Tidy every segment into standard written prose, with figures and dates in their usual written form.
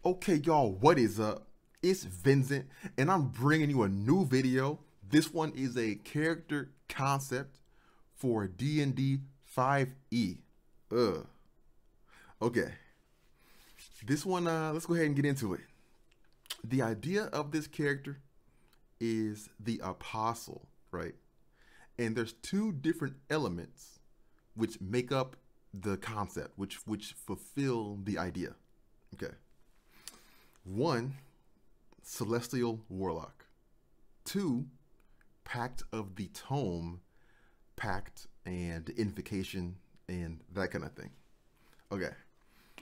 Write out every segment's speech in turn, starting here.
Okay, y'all, what is up? It's Vincent, and I'm bringing you a new video. This one is a character concept for D&D 5e. Ugh. Okay. This one, let's go ahead and get into it. The idea of this character is the apostle, right? And there's two different elements which make up the concept, which fulfill the idea. Okay. One, celestial warlock. Two, Pact of the Tome, pact and invocation and that kind of thing. Okay,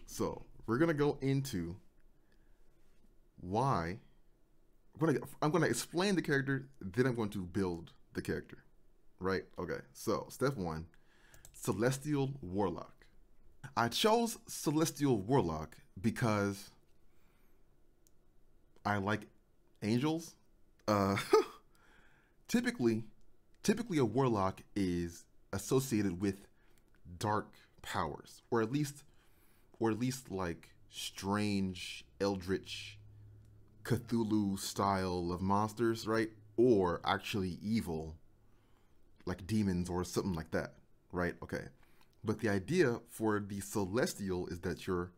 so we're gonna go into why. I'm gonna explain the character, then I'm going to build the character. Right? Okay. So step one, celestial warlock. I chose celestial warlock because I like angels. Uh, typically a warlock is associated with dark powers, or at least like strange eldritch Cthulhu style of monsters, right? Or actually evil, like demons or something like that, right? Okay. But the idea for the celestial is that you're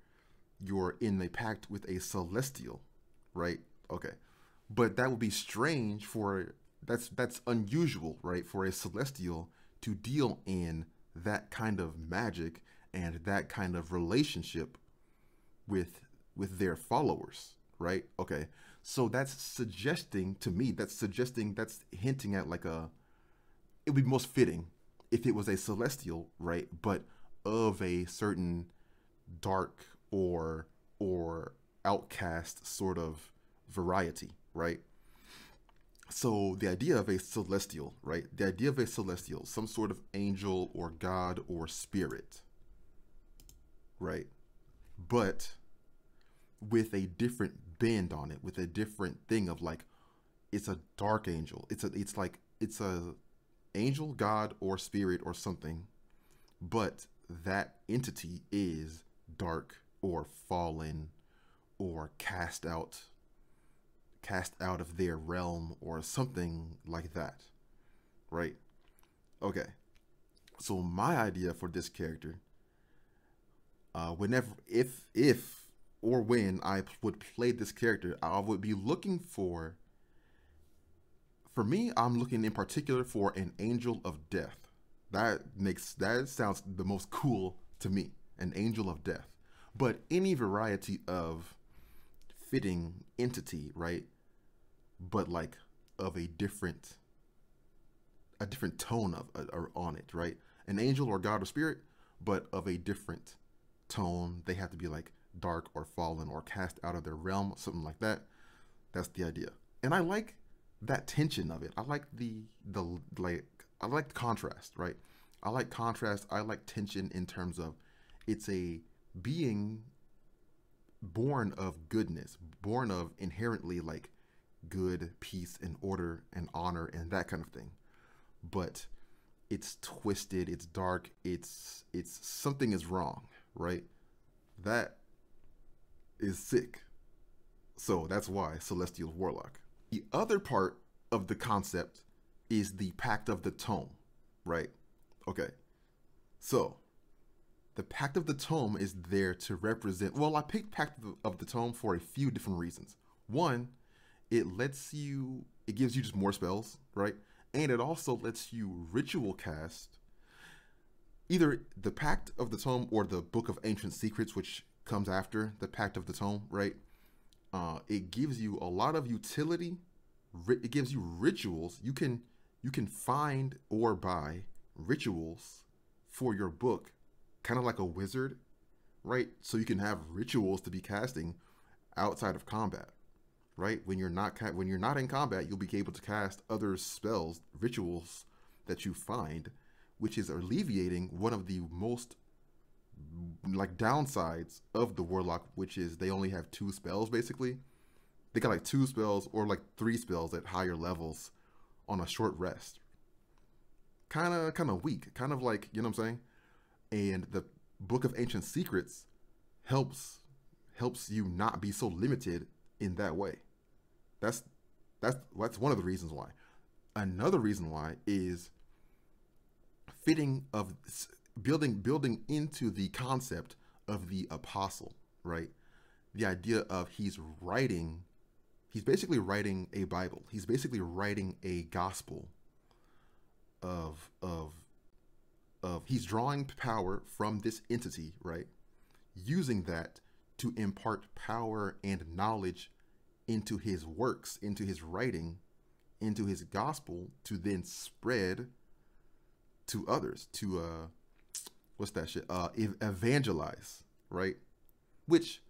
in a pact with a celestial, right? Okay. But that would be strange for that's unusual, right? For a celestial to deal in that kind of magic and that kind of relationship with their followers, right? Okay. So that's suggesting to me, that's hinting at like it would be most fitting if it was a celestial, right? But of a certain dark or outcast sort of variety, right? So the idea of a celestial, right? The idea of a celestial, some sort of angel or god or spirit, right? But with a different bend on it, with a different thing of like, it's a dark angel. It's a angel, god, or spirit or something, but that entity is dark or fallen or cast out of their realm or something like that, right? Okay. So my idea for this character, whenever, if or when I would play this character, I would be looking for me, I'm looking in particular for an angel of death. That sounds the most cool to me, an angel of death. But any variety of fitting entity, right? But like of a different tone of on it, right? An angel or god or spirit, but of a different tone. They have to be like dark or fallen or cast out of their realm, something like that. That's the idea. And I like that tension of it. I like I like the contrast, right? I like contrast. I like tension in terms of it's a being born of goodness, born of inherently like good, peace and order and honor and that kind of thing. But it's twisted, it's dark, it's something is wrong, right? That is sick. So that's why Celestial Warlock. The other part of the concept is the Pact of the Tome, right? Okay. So the Pact of the Tome is there to represent, well, I picked Pact of the Tome for a few different reasons. One, it gives you just more spells, right? And it also lets you ritual cast either the Pact of the Tome or the Book of Ancient Secrets, which comes after the Pact of the Tome, right? It gives you a lot of utility. It gives you rituals. You can find or buy rituals for your book, kind of like a wizard, right? So you can have rituals to be casting outside of combat, right? When you're not in combat, you'll be able to cast other spells, rituals that you find, which is alleviating one of the most like downsides of the warlock, which is they only have 2 spells basically. They got like 2 spells or like 3 spells at higher levels on a short rest. Kind of weak, kind of like, you know what I'm saying? And the Book of Ancient Secrets helps helps you not be so limited in that way. That's that's one of the reasons why. Another reason why is fitting of building into the concept of the apostle, right? The idea of he's basically writing a Bible. He's basically writing a gospel of he's drawing power from this entity, right? Using that to impart power and knowledge into his works, into his writing, into his gospel to then spread to others, to what's that shit? Evangelize, right? Which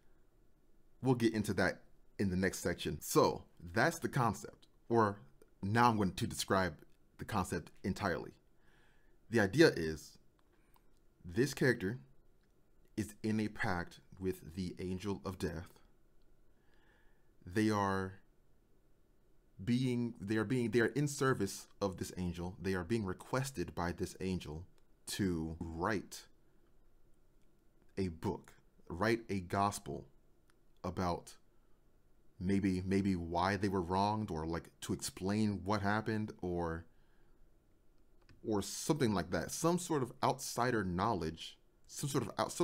we'll get into that in the next section. So that's the concept. Or now I'm going to describe the concept entirely. The idea is this character is in a pact with the angel of death. They are in service of this angel. They are being requested by this angel to write a book, write a gospel about maybe why they were wronged, or like to explain what happened, or something like that. Some sort of outsider knowledge, some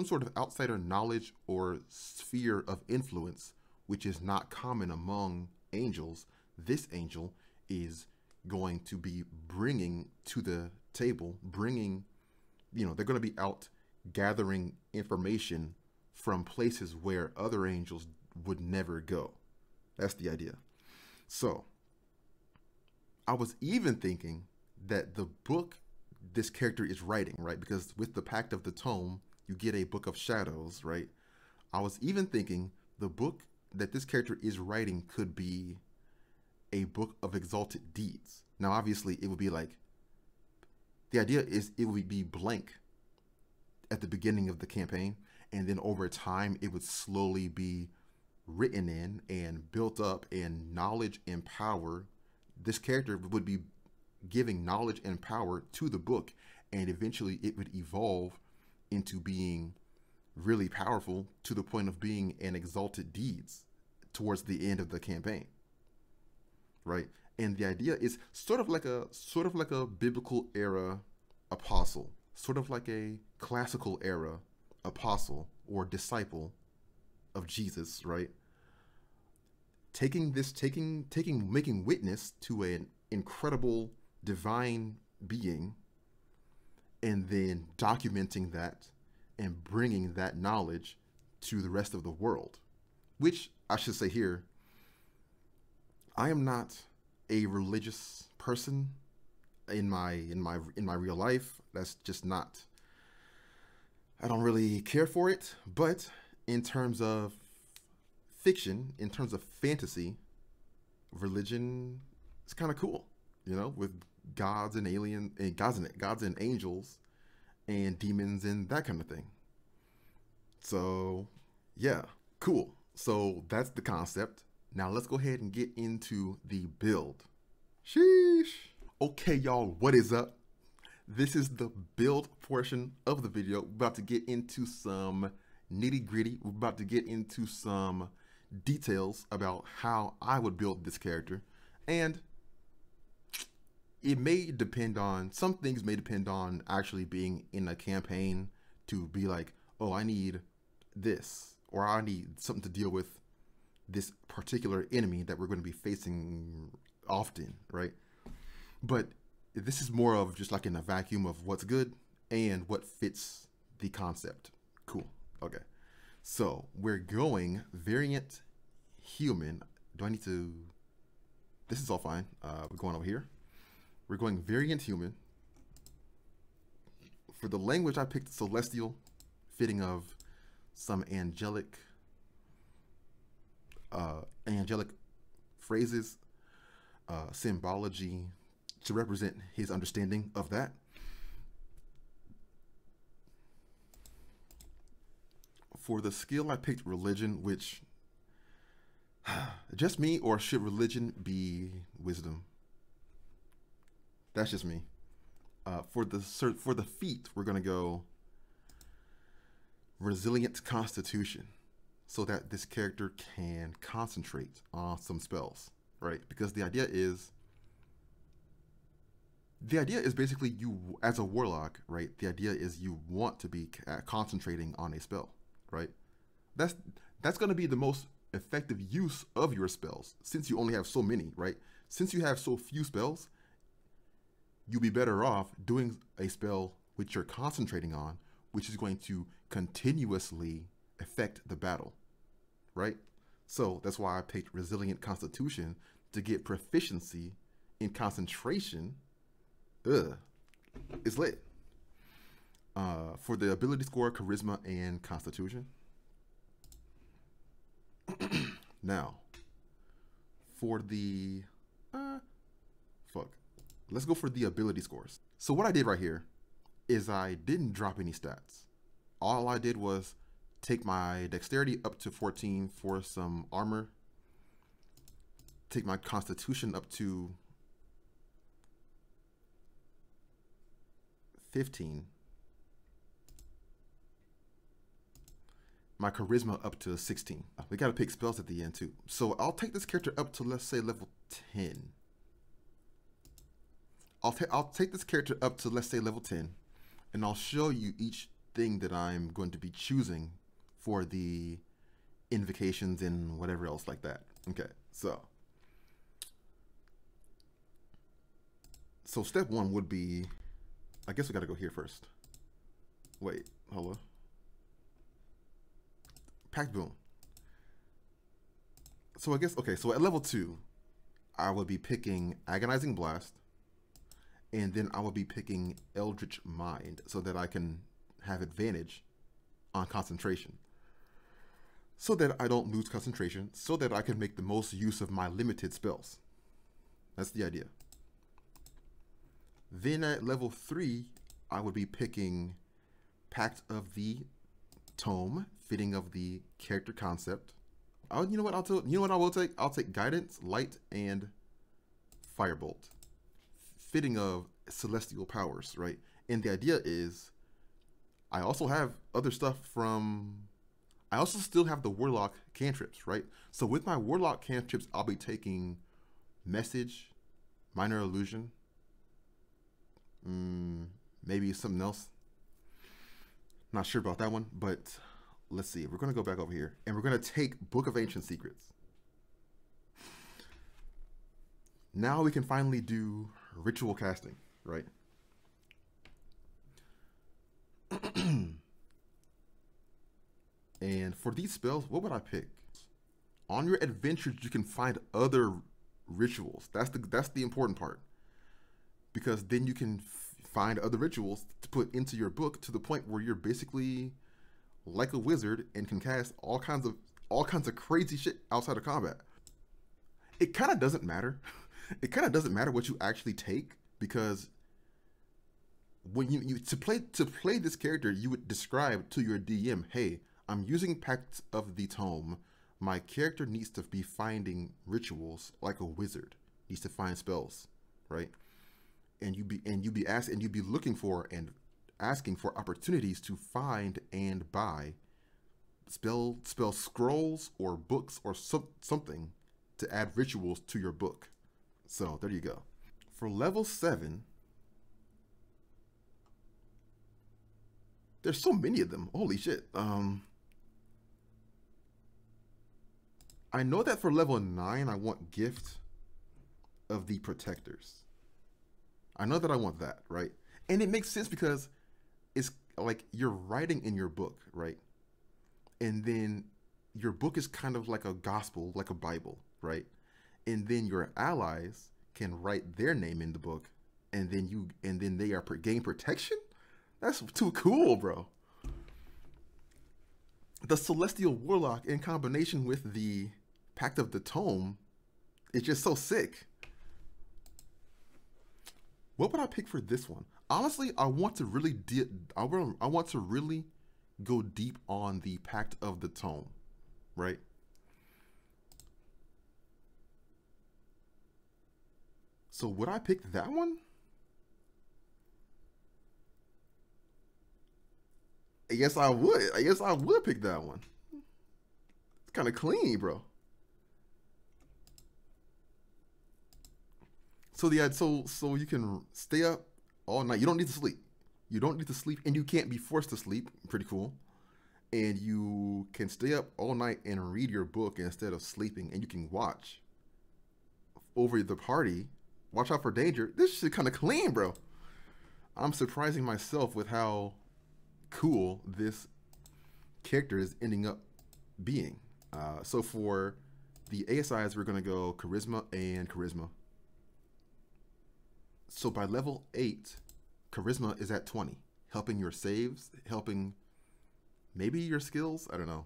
sort of outsider knowledge or sphere of influence, which is not common among angels. This angel is going to be bringing to the table, they're going to be out gathering information from places where other angels would never go. That's the idea. So I was even thinking that the book this character is writing, right? Because with the Pact of the Tome, you get a book of shadows, right? I was even thinking the book that this character is writing could be a book of exalted deeds. Now, obviously, it would be like, the idea is it would be blank at the beginning of the campaign, and then over time, it would slowly be written in and built up, and knowledge and power. This character would be giving knowledge and power to the book, and eventually it would evolve into being really powerful to the point of being an exalted deeds towards the end of the campaign, right? And the idea is sort of like a biblical era apostle, sort of like a classical era apostle or disciple of Jesus, right? Making witness to an incredible divine being, and then documenting that and bringing that knowledge to the rest of the world. Which I should say here, I am not a religious person in my real life. That's just not, I don't really care for it. But in terms of fiction, in terms of fantasy, religion is kind of cool, with gods and gods and angels and demons and that kind of thing. So yeah, cool. So that's the concept. Now let's go ahead and get into the build. Sheesh. Okay, y'all, what is up? This is the build portion of the video. We're about to get into some nitty gritty. We're about to get into some details about how I would build this character. And some things may depend on actually being in a campaign to be like, oh, I need this, or I need something to deal with this particular enemy that we're going to be facing often, right? But this is more of just like in a vacuum of what's good and what fits the concept. Cool. Okay. So we're going variant human. This is all fine. We're going over here. We're going variant human. For the language, I picked celestial, fitting of some angelic phrases, symbology to represent his understanding of that. For the skill, I picked religion, which just me, or should religion be wisdom? That's just me. For the feat, we're gonna go resilient constitution. so that this character can concentrate on some spells, right? Because the idea is basically you as a warlock, right? The idea is you want to be concentrating on a spell, right? That's that's going to be the most effective use of your spells since you only have so many, right? Since you have so few spells, you'll be better off doing a spell which you're concentrating on, which is going to continuously affect the battle, right? So that's why I picked Resilient Constitution to get proficiency in concentration. Ugh, it's lit. For the ability score, Charisma, and Constitution. Now, for the fuck, let's go for the ability scores. So what I did right here is I didn't drop any stats. All I did was take my dexterity up to 14 for some armor, take my constitution up to 15, my charisma up to 16. We gotta pick spells at the end too. So I'll take this character up to, let's say, level 10. I'll take this character up to, let's say, level 10, and I'll show you each thing that I'm going to be choosing for the invocations and whatever else like that. Okay, so step one would be, I guess we gotta go here first. Wait, hold on. Pact boom. So I guess, okay, so at level 2, I would be picking Agonizing Blast, and then I would be picking Eldritch Mind so that I can have advantage on concentration. So that I don't lose concentration, so that I can make the most use of my limited spells. That's the idea. Then at level 3, I would be picking Pact of the Tome, fitting of the character concept. You know what I will take? I'll take Guidance, Light, and Firebolt, fitting of celestial powers, right? And the idea is, I also have other stuff I also still have the Warlock cantrips, right? So with my Warlock cantrips, I'll be taking Message, Minor Illusion, maybe something else. Not sure about that one, but let's see. We're going to go back over here, and we're going to take Book of Ancient Secrets. Now we can finally do ritual casting, right? And for these spells, what would I pick? On your adventures, you can find other rituals. That's the important part, because then you can find other rituals to put into your book to the point where you're basically like a wizard and can cast all kinds of crazy shit outside of combat. It kind of doesn't matter. It kind of doesn't matter what you actually take, because when you to play this character, you would describe to your DM, hey, I'm using Pact of the Tome. My character needs to be finding rituals like a wizard needs to find spells, right? And you'd be looking for and asking for opportunities to find and buy spell scrolls or books or something to add rituals to your book. So there you go. For level 7, there's so many of them. Holy shit. I know that for level 9, I want Gift of the Protectors. I know that I want that, right? And it makes sense because it's like you're writing in your book, right? And then your book is kind of like a gospel, like a Bible, right? And then your allies can write their name in the book, and then they are gain protection? That's too cool, bro. The Celestial Warlock in combination with the Pact of the Tome is just so sick. What would I pick for this one? Honestly, I want to really go deep on the Pact of the Tome, right? So would I pick that one? I guess I would. I guess I would pick that one. It's kind of clean, bro. So so you can stay up all night. You don't need to sleep. You don't need to sleep, and you can't be forced to sleep. Pretty cool. And you can stay up all night and read your book instead of sleeping, and you can watch over the party. Watch out for danger. This shit kind of clean, bro. I'm surprising myself with how cool this character is ending up being. So for the ASIs, we're gonna go charisma and charisma. So by level 8, charisma is at 20, helping your saves, helping maybe your skills. I don't know.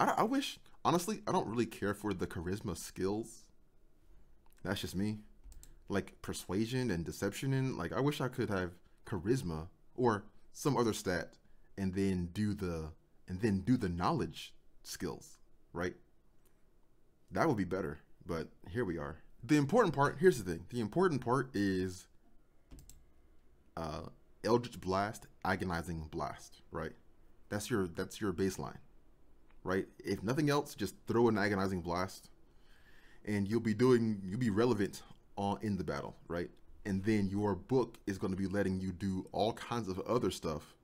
I wish, honestly, I don't really care for the charisma skills. That's just me. Like persuasion and deception, and like I wish I could have charisma or some other stat and then do the knowledge skills, right? That would be better, but here we are. The important part, here's the thing. The important part is Eldritch Blast, Agonizing Blast, right? That's your baseline, right? If nothing else, just throw an Agonizing Blast and you'll be relevant in the battle, right? And then your book is going to be letting you do all kinds of other stuff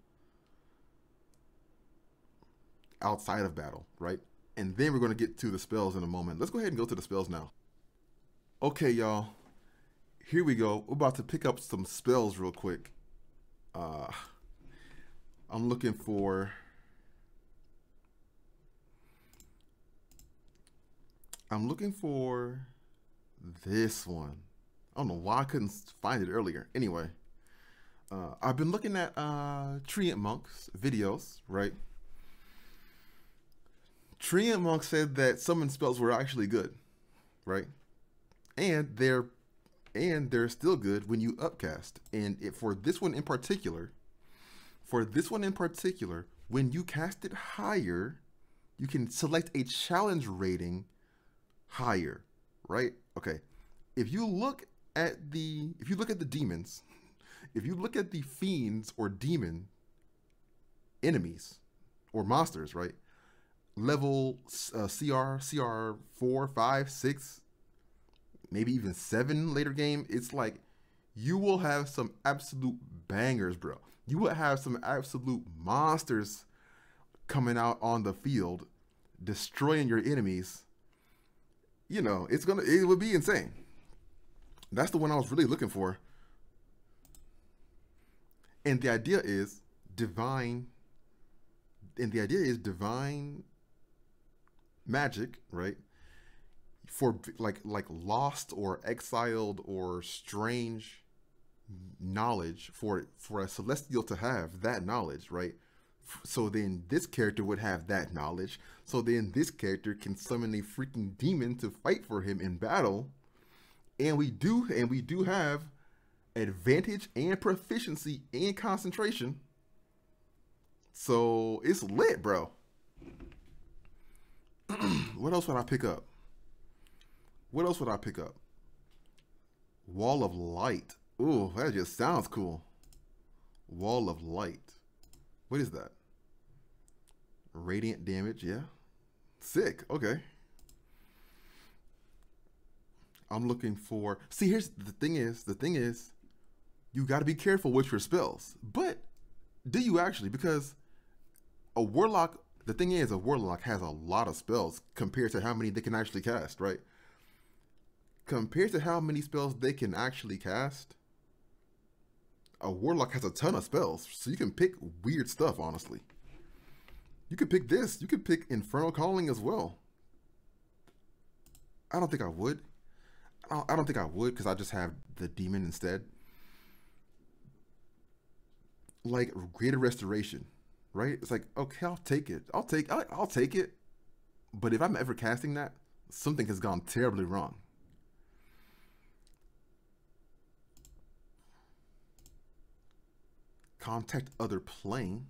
outside of battle, right? And then we're going to get to the spells in a moment. Let's go ahead and go to the spells now. Okay, y'all. Here we go. We're about to pick up some spells real quick. I'm looking for... this one. I don't know why I couldn't find it earlier. Anyway, I've been looking at Treant Monk's videos, right? Treant Monk said that summon spells were actually good, right? And they're still good when you upcast. And for this one in particular, when you cast it higher, you can select a challenge rating higher, right? Okay. If you look at the demons, if you look at the fiends or demon enemies or monsters, right? Level CR 4, 5, 6, maybe even 7 later game, it's like you will have some absolute bangers, bro. You will have some absolute monsters coming out on the field, destroying your enemies. You know, it would be insane. That's the one I was really looking for. And the idea is divine magic, right? For like lost or exiled or strange knowledge, for a celestial to have that knowledge, right? So then this character would have that knowledge. So then this character can summon a freaking demon to fight for him in battle. And we do have advantage and proficiency and concentration. So it's lit, bro. What else would I pick up? Wall of Light. Ooh, that just sounds cool. Wall of Light. What is that? Radiant damage, yeah. Sick, okay. I'm looking for... See, here's the thing is, you got to be careful with your spells. But do you actually? Because a Warlock... The thing is, a Warlock has a lot of spells compared to how many they can actually cast, right? Compared to how many spells they can actually cast, a Warlock has a ton of spells. So you can pick weird stuff, honestly. You could pick this. You could pick Infernal Calling as well. I don't think I would. I don't think I would because I just have the Demon instead. Like Greater Restoration. Right? It's like, okay, I'll take it. I'll take it. But if I'm ever casting that, something has gone terribly wrong. Contact other plane.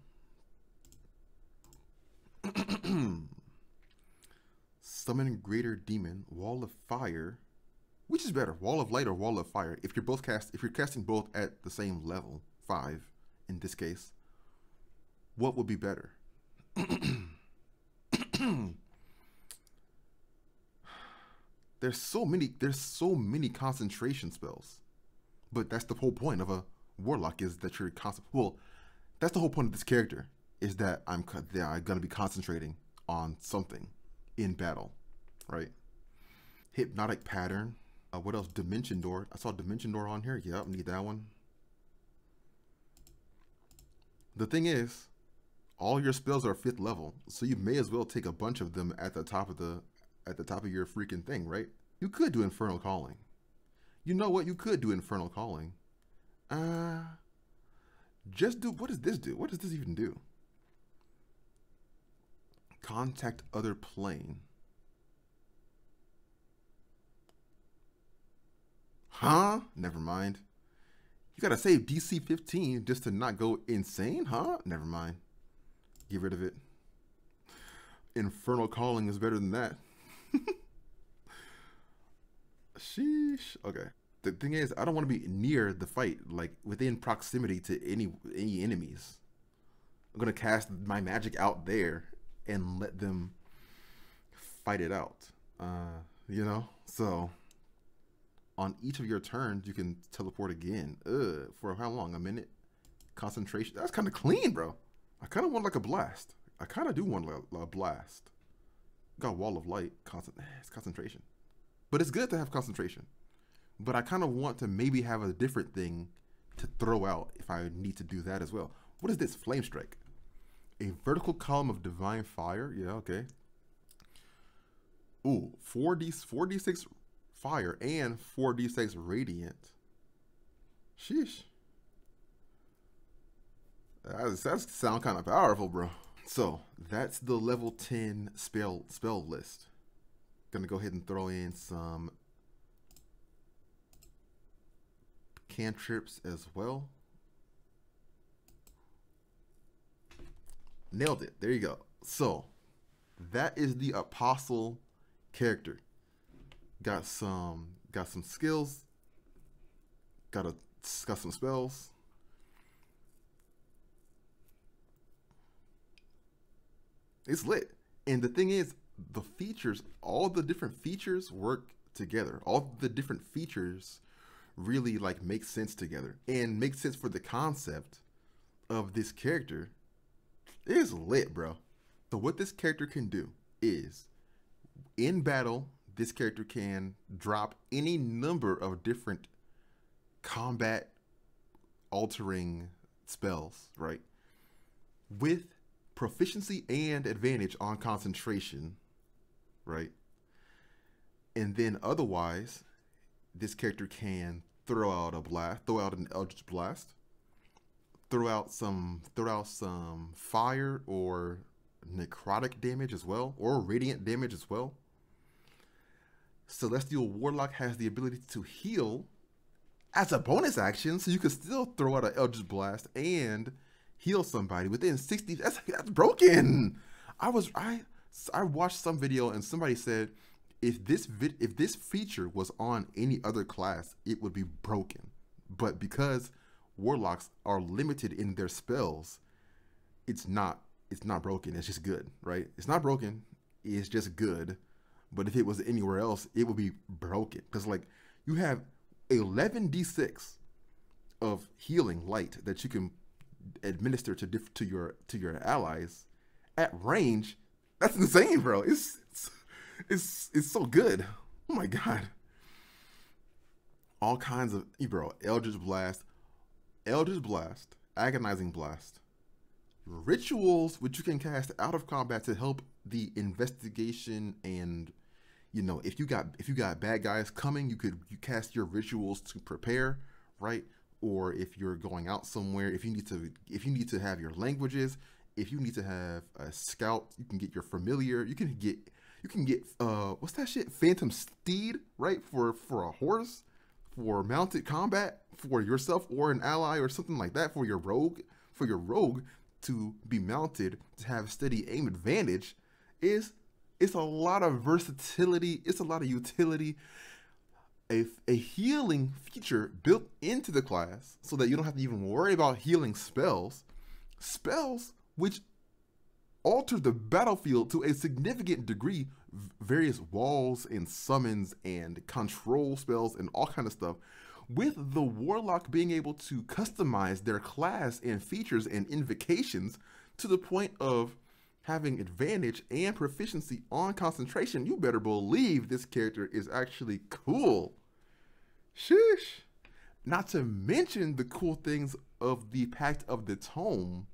Summon Greater Demon. Wall of Fire. Which is better? Wall of Light or Wall of Fire? If you're casting both at the same level, 5 in this case. What would be better? there's so many concentration spells. But that's the whole point of a warlock, is that you're constant. Well, that's the whole point of this character, is that I'm gonna be concentrating on something in battle, right? Hypnotic pattern. What else? Dimension door. I saw dimension door on here. Yep, need that one. The thing is, all your spells are 5th level, so you may as well take a bunch of them at the top of your freaking thing, right? You could do Infernal Calling. You know what? You could do Infernal Calling. Just do, what does this do? What does this even do? Contact other plane. Huh? Never mind. You gotta save DC 15 just to not go insane? Huh? Never mind. Get rid of it. Infernal Calling is better than that. Sheesh. Okay. The thing is, I don't want to be near the fight, like within proximity to any enemies. I'm gonna cast my magic out there and let them fight it out. You know? So on each of your turns, you can teleport again. For how long? A minute? Concentration. That's kind of clean, bro. I kind of want like a blast. I kind of do want a blast. Got Wall of Light. It's concentration. But it's good to have concentration. But I kind of want to maybe have a different thing to throw out if I need to do that as well. What is this? Flame Strike. A vertical column of divine fire. Yeah, okay. Ooh, 4d6 fire and 4d6 radiant. Sheesh. That sound kind of powerful, bro. So that's the level 10 spell list. Gonna go ahead and throw in some cantrips as well. Nailed it. There you go. So that is the apostle character. Got some skills. Got some spells. It's lit. And the thing is, the features, all the different features work together. All the different features really like make sense together and make sense for the concept of this character. It is lit, bro. So what this character can do is, in battle, this character can drop any number of different combat altering spells, right? With proficiency and advantage on concentration, right? And then otherwise, this character can throw out an Eldritch Blast, throw out some fire or necrotic damage as well, or radiant damage as well. Celestial Warlock has the ability to heal as a bonus action, so you can still throw out an Eldritch Blast and heal somebody within 60. That's broken. I watched some video and somebody said if this feature was on any other class, it would be broken. But because warlocks are limited in their spells, it's not broken. It's just good, right? It's not broken. It's just good. But if it was anywhere else, it would be broken. Because like you have 11d6 of healing light that you can administer to your allies at range. That's insane, bro. It's so good. Oh my god. All kinds of, bro, Eldritch Blast, Agonizing Blast, rituals which you can cast out of combat to help the investigation, and you know, if you got bad guys coming, you cast your rituals to prepare, right? Or if you're going out somewhere, if you need to have your languages, if you need to have a scout, you can get your familiar, you can get what's that shit? Phantom Steed, right? For a horse, for mounted combat, for yourself or an ally or something like that, for your rogue to be mounted, to have steady aim advantage. It's a lot of versatility, it's a lot of utility. A healing feature built into the class so that you don't have to even worry about healing spells which alter the battlefield to a significant degree, various walls and summons and control spells and all kind of stuff, with the Warlock being able to customize their class and features and invocations to the point of having advantage and proficiency on concentration. You better believe this character is actually cool. Sheesh. Not to mention the cool things of the Pact of the Tome,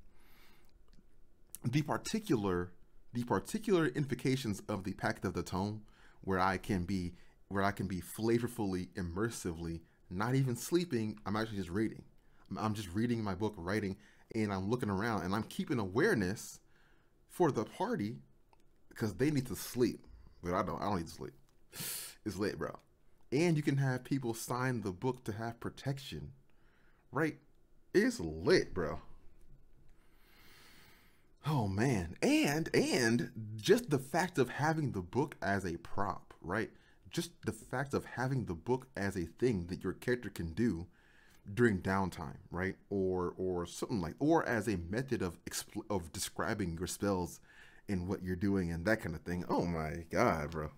the particular invocations of the Pact of the Tome, where I can be flavorfully, immersively, not even sleeping. I'm actually just reading. I'm just reading my book, writing, and I'm looking around, and I'm keeping awareness for the party because they need to sleep, but I don't need to sleep. It's late, bro. And you can have people sign the book to have protection, right? It's lit, bro. Oh man, and just the fact of having the book as a prop, right? Just the fact of having the book as a thing that your character can do during downtime, right? Or something like, or as a method of describing your spells and what you're doing and that kind of thing. Oh my god, bro.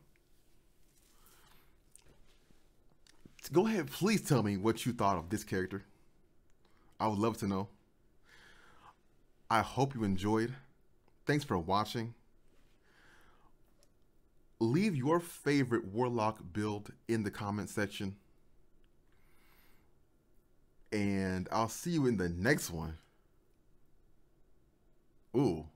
Go ahead, please tell me what you thought of this character. I would love to know. I hope you enjoyed. Thanks for watching. Leave your favorite Warlock build in the comment section. And I'll see you in the next one. Ooh.